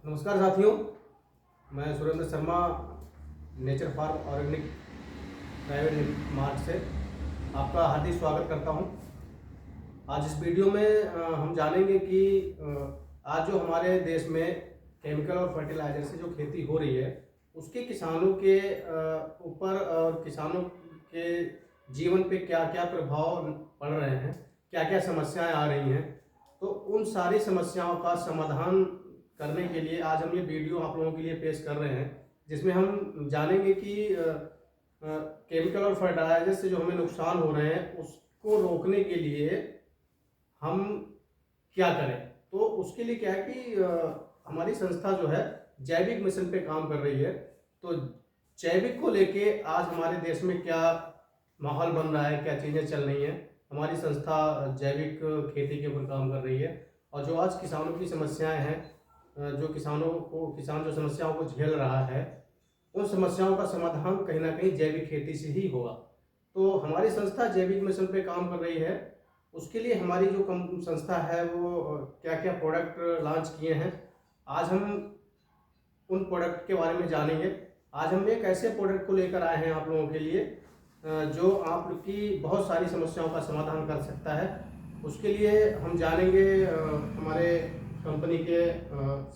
नमस्कार साथियों, मैं Surendra Sharma nature farm organic private mart से आपका हार्दिक स्वागत करता हूं। आज इस वीडियो में हम जानेंगे कि आज जो हमारे देश में केमिकल और फर्टिलाइजर से जो खेती हो रही है उसके किसानों के ऊपर और किसानों के जीवन पे क्या क्या प्रभाव पड़ रहे हैं, क्या क्या समस्याएं आ रही हैं। तो उन सारी समस्याओं का समाधान करने के लिए आज हम ये वीडियो आप लोगों के लिए पेश कर रहे हैं, जिसमें हम जानेंगे कि केमिकल और फर्टिलाइजर से जो हमें नुकसान हो रहे हैं उसको रोकने के लिए हम क्या करें। तो उसके लिए क्या है कि हमारी संस्था जो है जैविक मिशन पे काम कर रही है। तो जैविक को लेके आज हमारे देश में क्या माहौल बन रहा है, क्या चीज़ें चल रही हैं। हमारी संस्था जैविक खेती के ऊपर काम कर रही है और जो आज किसानों की समस्याएं हैं, जो किसान जो समस्याओं को झेल रहा है, उन समस्याओं का समाधान कहीं ना कहीं जैविक खेती से ही होगा। तो हमारी संस्था जैविक मिशन पे काम कर रही है। उसके लिए हमारी जो संस्था है वो क्या क्या प्रोडक्ट लॉन्च किए हैं, आज हम उन प्रोडक्ट के बारे में जानेंगे। आज हम एक ऐसे प्रोडक्ट को लेकर आए हैं आप लोगों के लिए जो आपकी बहुत सारी समस्याओं का समाधान कर सकता है। उसके लिए हम जानेंगे हमारे कंपनी के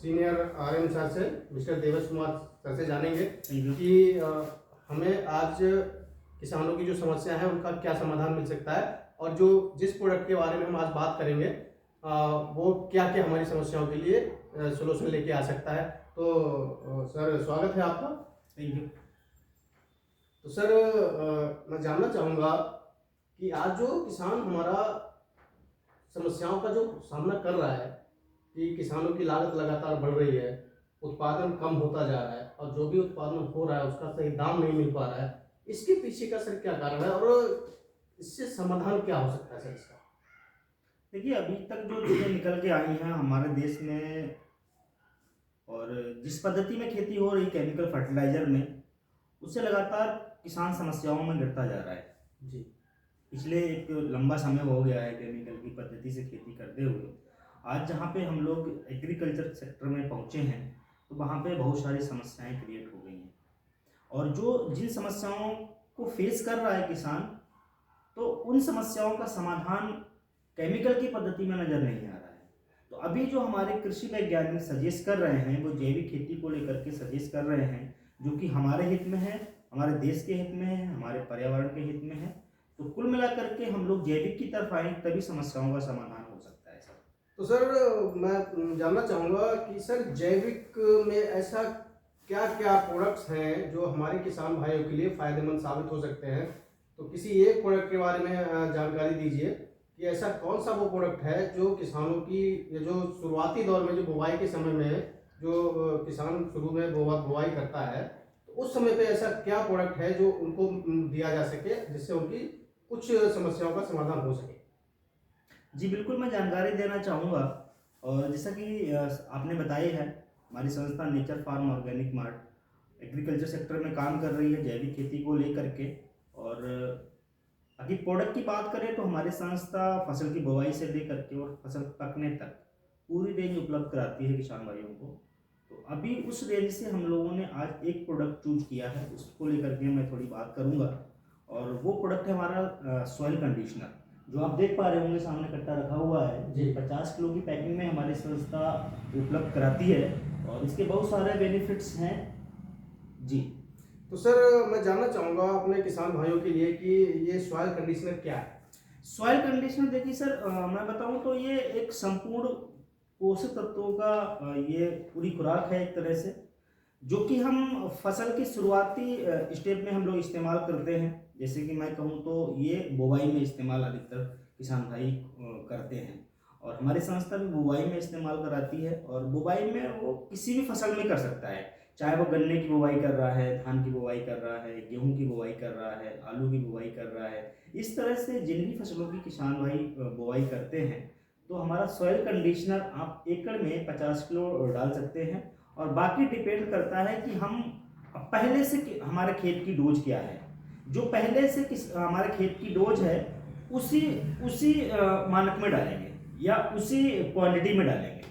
सीनियर RM सर से, मिस्टर देवेश कुमार सर से जानेंगे कि हमें आज किसानों की जो समस्या है उनका क्या समाधान मिल सकता है और जो जिस प्रोडक्ट के बारे में हम आज बात करेंगे वो क्या क्या हमारी समस्याओं के लिए सोल्यूशन लेके आ सकता है। तो सर स्वागत है आपका। Thank you. तो सर मैं जानना चाहूँगा कि आज जो किसान हमारा समस्याओं का जो सामना कर रहा है कि किसानों की लागत लगातार बढ़ रही है, उत्पादन कम होता जा रहा है और जो भी उत्पादन हो रहा है उसका सही दाम नहीं मिल पा रहा है, इसके पीछे का सर क्या कारण है और इससे समाधान क्या हो सकता है सर इसका? देखिए, अभी तक जो चीज़ें निकल के आई हैं हमारे देश में और जिस पद्धति में खेती हो रही केमिकल फर्टिलाइजर में, उससे लगातार किसान समस्याओं में गिरता जा रहा है जी। पिछले एक लंबा समय हो गया है केमिकल की पद्धति से खेती करते हुए। आज जहाँ पे हम लोग एग्रीकल्चर सेक्टर में पहुँचे हैं तो वहाँ पे बहुत सारी समस्याएं क्रिएट हो गई हैं और जो जिन समस्याओं को फेस कर रहा है किसान, तो उन समस्याओं का समाधान केमिकल की पद्धति में नज़र नहीं आ रहा है। तो अभी जो हमारे कृषि वैज्ञानिक सजेस्ट कर रहे हैं वो जैविक खेती को लेकर के सजेस्ट कर रहे हैं, जो कि हमारे हित में है, हमारे देश के हित में है, हमारे पर्यावरण के हित में है। तो कुल मिलाकर के हम लोग जैविक की तरफ आए तभी समस्याओं का समाधान हो सकता है सर। तो सर मैं जानना चाहूँगा कि सर जैविक में ऐसा क्या क्या प्रोडक्ट्स हैं जो हमारे किसान भाइयों के लिए फ़ायदेमंद साबित हो सकते हैं। तो किसी एक प्रोडक्ट के बारे में जानकारी दीजिए कि ऐसा कौन सा वो प्रोडक्ट है जो किसानों की जो शुरुआती दौर में जो बुवाई के समय में जो किसान शुरू में बुवाई करता है, तो उस समय पे ऐसा क्या प्रोडक्ट है जो उनको दिया जा सके जिससे उनकी कुछ समस्याओं का समाधान हो सके। जी बिल्कुल, मैं जानकारी देना चाहूँगा। और जैसा कि आपने बताया है, हमारी संस्था nature farm organic mart agriculture sector में काम कर रही है जैविक खेती को लेकर के। और अभी प्रोडक्ट की बात करें तो हमारी संस्था फसल की बुवाई से लेकर के और फसल पकने तक पूरी रेंज उपलब्ध कराती है किसान भाइयों को। तो अभी उस रेंज से हम लोगों ने आज एक प्रोडक्ट चूज किया है, उसको लेकर के मैं थोड़ी बात करूँगा। और वो प्रोडक्ट है हमारा सॉइल कंडीशनर, जो आप देख पा रहे होंगे सामने कट्टा रखा हुआ है जी। 50 किलो की पैकिंग में हमारी संस्था उपलब्ध कराती है और इसके बहुत सारे बेनिफिट्स हैं जी। तो सर मैं जानना चाहूँगा अपने किसान भाइयों के लिए कि ये सॉइल कंडीशनर क्या है। सॉइल कंडीशनर देखिए सर, मैं बताऊं तो ये एक संपूर्ण पोषक तत्वों का ये पूरी खुराक है एक तरह से, जो कि हम फसल की शुरुआती स्टेप में हम लोग इस्तेमाल करते हैं। जैसे कि मैं कहूँ तो ये बुवाई में इस्तेमाल अधिकतर किसान भाई करते हैं और हमारी संस्था भी बुवाई में इस्तेमाल कराती है। और बुवाई में वो किसी भी फसल में कर सकता है, चाहे वो गन्ने की बुवाई कर रहा है, धान की बुवाई कर रहा है, गेहूं की बुवाई कर रहा है, आलू की बुवाई कर रहा है। इस तरह से जिन भी फसलों की किसान भाई बुवाई करते हैं, तो हमारा सॉइल कंडीशनर आप एकड़ में 50 किलो डाल सकते हैं। और बाकी डिपेंड करता है कि हम पहले से हमारे खेत की डोज क्या है। जो पहले से हमारे खेत की डोज है उसी उसी मानक में डालेंगे या उसी क्वांटिटी में डालेंगे।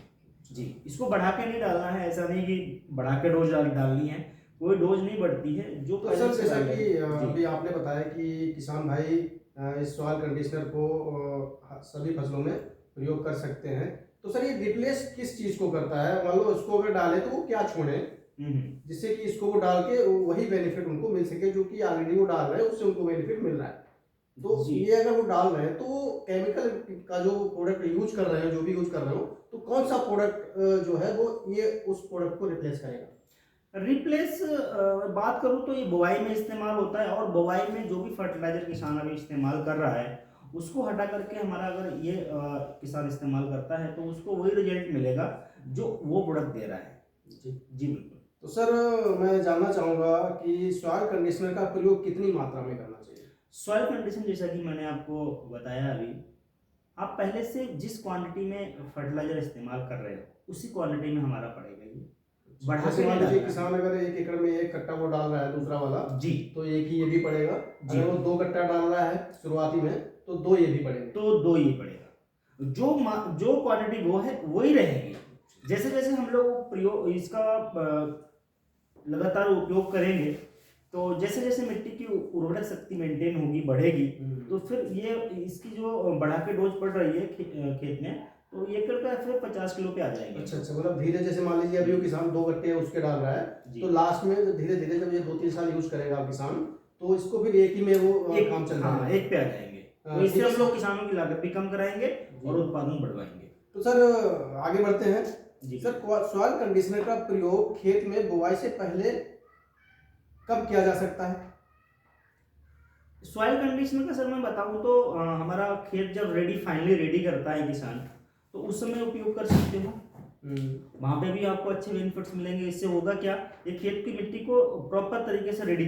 जी, इसको बढ़ा के नहीं डालना है, ऐसा नहीं कि बढ़ा के डोज डालनी है, कोई डोज नहीं बढ़ती है जो तो पहले सर से जैसा डाली कि है। जी अभी आपने बताया कि किसान भाई इस सॉइल कंडीशनर को सभी फसलों में प्रयोग कर सकते हैं, तो सर ये रिप्लेस किस चीज़ को करता है? मान लो इसको अगर डालें तो वो क्या छोड़ें हम्म, जिससे कि इसको वो डाल के वही बेनिफिट उनको मिल सके जो कि ऑलरेडी वो डाल रहे हैं उससे उनको बेनिफिट मिल रहा है। तो जी ये अगर वो डाल रहे हैं तो केमिकल का जो प्रोडक्ट यूज कर रहे हैं, जो भी यूज कर रहे हो, तो कौन सा प्रोडक्ट जो है वो ये उस प्रोडक्ट को रिप्लेस करेगा? रिप्लेस बात करूँ तो ये बुवाई में इस्तेमाल होता है, और बुवाई में जो भी फर्टिलाइजर किसान अभी इस्तेमाल कर रहा है उसको हटा करके हमारा अगर ये किसान इस्तेमाल करता है तो उसको वही रिजल्ट मिलेगा जो वो प्रोडक्ट दे रहा है। जी। जी बिल्कुल। तो सर मैं जानना चाहूँगा कि सॉइल कंडीशनर का प्रयोग कितनी मात्रा में करना चाहिए? सॉइल कंडीशन जैसा कि मैंने आपको बताया अभी, आप पहले से जिस क्वांटिटी में फर्टिलाइजर इस्तेमाल कर रहे हो उसी क्वांटिटी में हमारा पड़ेगा ये, बढ़ा जैसे के मान नहीं लीजिए डालना है। किसान अगर 1 एकड़ में 1 कट्टा वो डाल रहा है दूसरा वाला, जी तो एक ही ये भी पड़ेगा। जी अगर वो 2 कट्टा डाल रहा है शुरुआती में तो 2 ये भी पड़ेंगे। तो दो ये पड़ेगा, जो क्वांटिटी वो है वही रहेगी। जैसे जैसे हम लोग प्रयोग इसका लगातार उपयोग करेंगे तो जैसे जैसे मिट्टी की उर्वरक शक्ति मेंटेन होगी, बढ़ेगी, तो फिर ये इसकी जो बढ़ा के डोज पड़ रही है खेत में, तो ये एकड़ फिर 50 किलो पे आ जाएंगे। अच्छा अच्छा, मतलब धीरे, जैसे मान लीजिए अभी वो किसान 2 कट्टे उसके डाल रहा है, जी। तो लास्ट में धीरे धीरे जब ये 2-3 साल यूज करेगा किसान, तो इसको फिर एक ही में वो एक काम चल हाँ जाएगा। एक पे आ जाएंगे, तो ठीक इससे है हम सर। लोग किसानों की लागत भी कम कराएंगे और उत्पादन बढ़वाएंगे। तो सर आगे बढ़ते हैं। जी सर सॉइल कंडीशनर का प्रयोग खेत में बुआई से पहले कब किया जा सकता है? सॉइल कंडीशनर का सर मैं बताऊं तो हमारा खेत जब फाइनली रेडी करता है किसान, तो उस समय उपयोग कर सकते हो। वहां पे भी आपको अच्छे बेनिफिट्स मिलेंगे। इससे होगा क्या, ये खेत की मिट्टी को प्रॉपर तरीके से रेडी